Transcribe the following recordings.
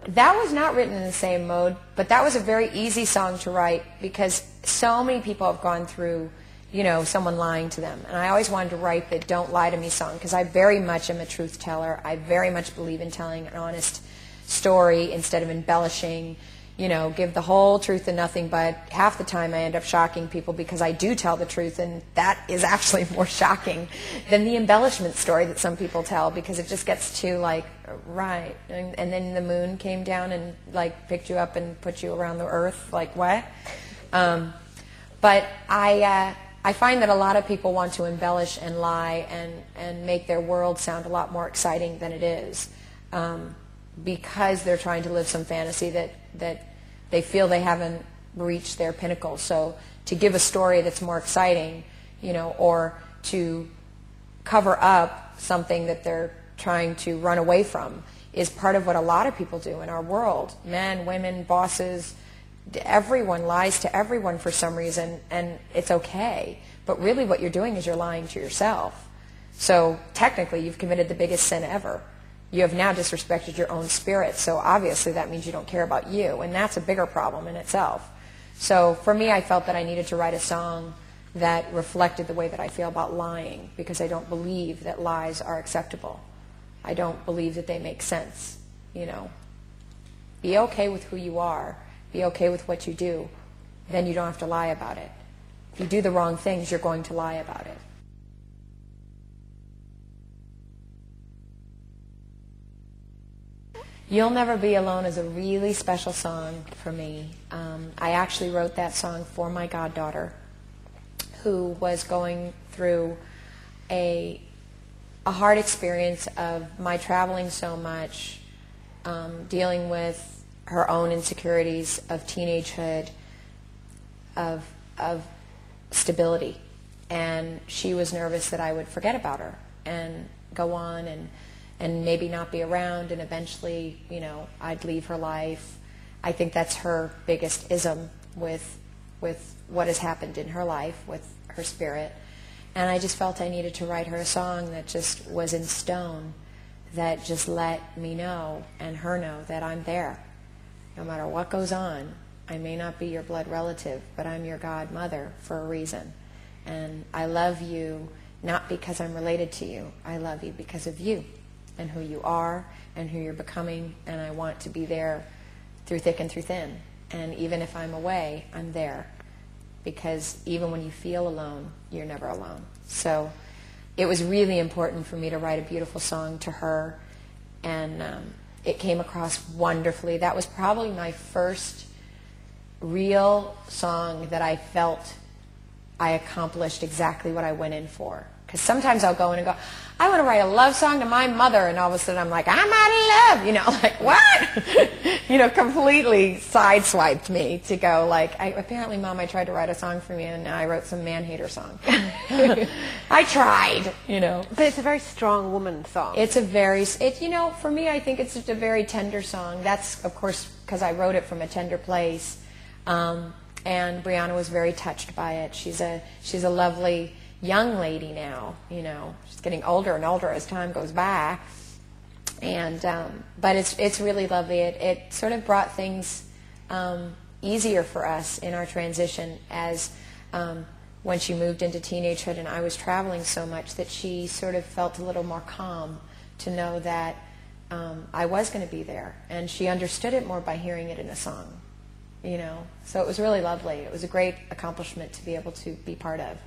That was not written in the same mode, but that was a very easy song to write because so many people have gone through, you know, someone lying to them. And I always wanted to write the Don't Lie to Me song because I very much am a truth teller. I very much believe in telling an honest story instead of embellishing, you know, give the whole truth and nothing but. Half the time I end up shocking people because I do tell the truth, and that is actually more shocking than the embellishment story that some people tell because it just gets too like, right, and then the moon came down and like picked you up and put you around the earth, like what? But I find that a lot of people want to embellish and lie and make their world sound a lot more exciting than it is. Because they're trying to live some fantasy that they feel they haven't reached their pinnacle. So to give a story that's more exciting, you know, or to cover up something that they're trying to run away from is part of what a lot of people do in our world. Men, women, bosses, everyone lies to everyone for some reason, and it's okay. But really what you're doing is you're lying to yourself. So technically you've committed the biggest sin ever. You have now disrespected your own spirit, so obviously that means you don't care about you, and that's a bigger problem in itself. So for me, I felt that I needed to write a song that reflected the way that I feel about lying, because I don't believe that lies are acceptable. I don't believe that they make sense, you know. Be okay with who you are. Be okay with what you do. Then you don't have to lie about it. If you do the wrong things, you're going to lie about it. You'll Never Be Alone is a really special song for me. I actually wrote that song for my goddaughter, who was going through a hard experience of my traveling so much, dealing with her own insecurities of teenagehood, of stability. And she was nervous that I would forget about her and go on and maybe not be around, and eventually, you know, I'd leave her life. I think that's her biggest ism with what has happened in her life, with her spirit. And I just felt I needed to write her a song that just was in stone, that just let me know and her know that I'm there. No matter what goes on, I may not be your blood relative, but I'm your godmother for a reason. And I love you not because I'm related to you. I love you because of you and who you are and who you're becoming, and I want to be there through thick and through thin. And even if I'm away, I'm there, because even when you feel alone, you're never alone. So it was really important for me to write a beautiful song to her, and it came across wonderfully. That was probably my first real song that I felt I accomplished exactly what I went in for. Because sometimes I'll go in and go, I want to write a love song to my mother, and all of a sudden I'm like, I'm out of love, you know, like, what? You know, completely sideswiped me to go, like, apparently, Mom, I tried to write a song for you, and now I wrote some man-hater song. I tried, you know. But it's a very strong woman song. It's you know, for me, I think it's just a very tender song. That's, of course, because I wrote it from a tender place. And Brianna was very touched by it. She's a lovely young lady now, you know. She's getting older and older as time goes by. And but it's really lovely. It sort of brought things easier for us in our transition, as when she moved into teenagehood and I was traveling so much, that she sort of felt a little more calm to know that I was going to be there. And she understood it more by hearing it in a song, you know. So it was really lovely. It was a great accomplishment to be able to be part of.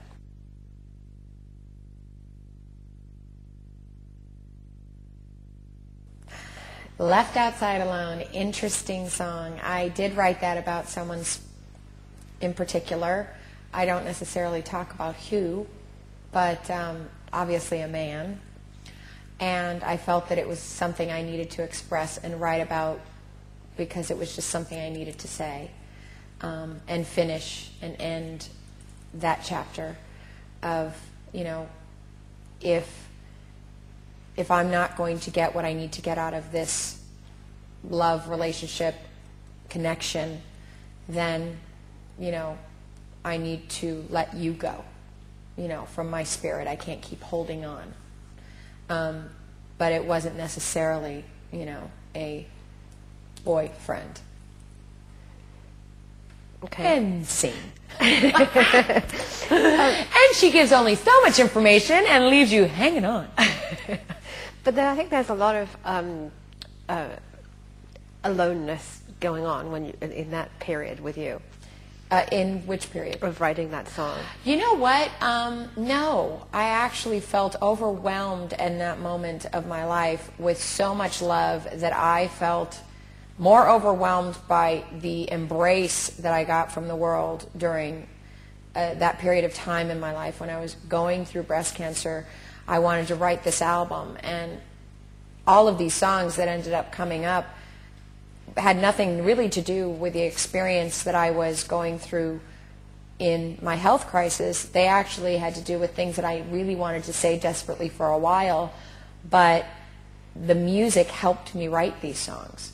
Left Outside Alone, interesting song. I did write that about someone in particular. I don't necessarily talk about who, but obviously a man. And I felt that it was something I needed to express and write about, because it was just something I needed to say, and finish and end that chapter of, you know, if I'm not going to get what I need to get out of this love, relationship, connection, then, you know, I need to let you go, you know, from my spirit. I can't keep holding on. But it wasn't necessarily, you know, a boyfriend. Okay. And scene. And she gives only so much information and leaves you hanging on. But then I think there's a lot of aloneness going on when in that period with you. In which period? Of writing that song. You know what? No. I actually felt overwhelmed in that moment of my life with so much love that I felt more overwhelmed by the embrace that I got from the world during that period of time in my life when I was going through breast cancer. I wanted to write this album, and all of these songs that ended up coming up had nothing really to do with the experience that I was going through in my health crisis. They actually had to do with things that I really wanted to say desperately for a while, but the music helped me write these songs.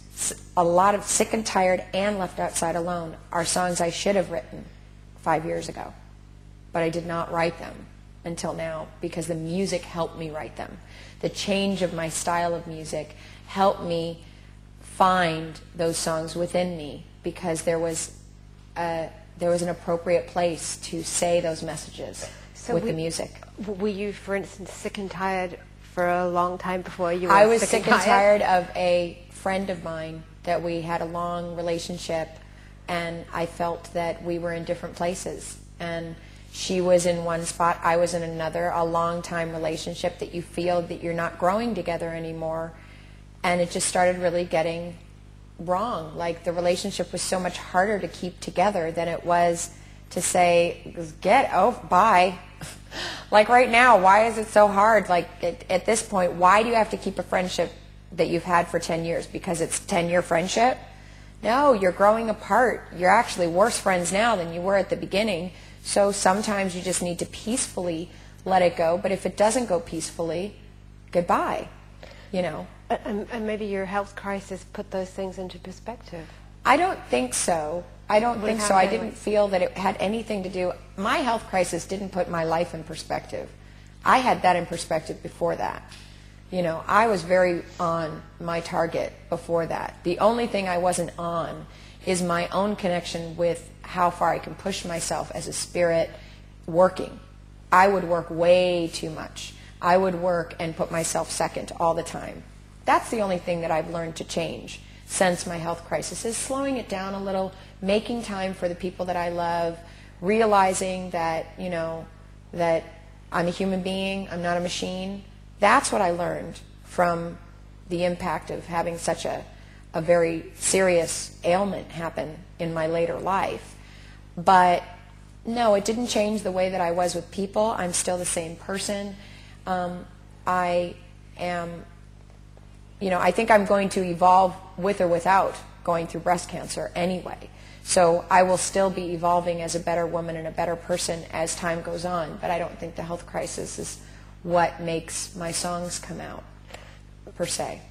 A lot of Sick and Tired and Left Outside Alone are songs I should have written 5 years ago, but I did not write them until now because the music helped me write them. The change of my style of music helped me find those songs within me because there was an appropriate place to say those messages with the music. Were you, for instance, sick and tired for a long time before you were I was sick and tired of a friend of mine that we had a long relationship, and I felt that we were in different places. And she was in one spot, I was in another, a long-time relationship that you feel that you're not growing together anymore. And it just started really getting wrong. Like, the relationship was so much harder to keep together than it was to say, bye. Like right now, why is it so hard? Like at this point, why do you have to keep a friendship that you've had for 10 years? Because it's a 10-year friendship? No, you're growing apart. You're actually worse friends now than you were at the beginning. So sometimes you just need to peacefully let it go. But if it doesn't go peacefully, goodbye, you know. And maybe your health crisis put those things into perspective. I don't think so. I didn't feel that it had anything to do. My health crisis didn't put my life in perspective. I had that in perspective before that. You know, I was very on my target before that. The only thing I wasn't on is my own connection with how far I can push myself as a spirit working. I would work way too much. I would work and put myself second all the time. That's the only thing that I've learned to change since my health crisis, is slowing it down a little, making time for the people that I love, realizing that, you know, that I'm a human being, I'm not a machine. That's what I learned from the impact of having such a very serious ailment happen in my later life. But no, it didn't change the way that I was with people. I'm still the same person. I am, you know, I think I'm going to evolve with or without going through breast cancer anyway. So I will still be evolving as a better woman and a better person as time goes on. But I don't think the health crisis is what makes my songs come out, per se.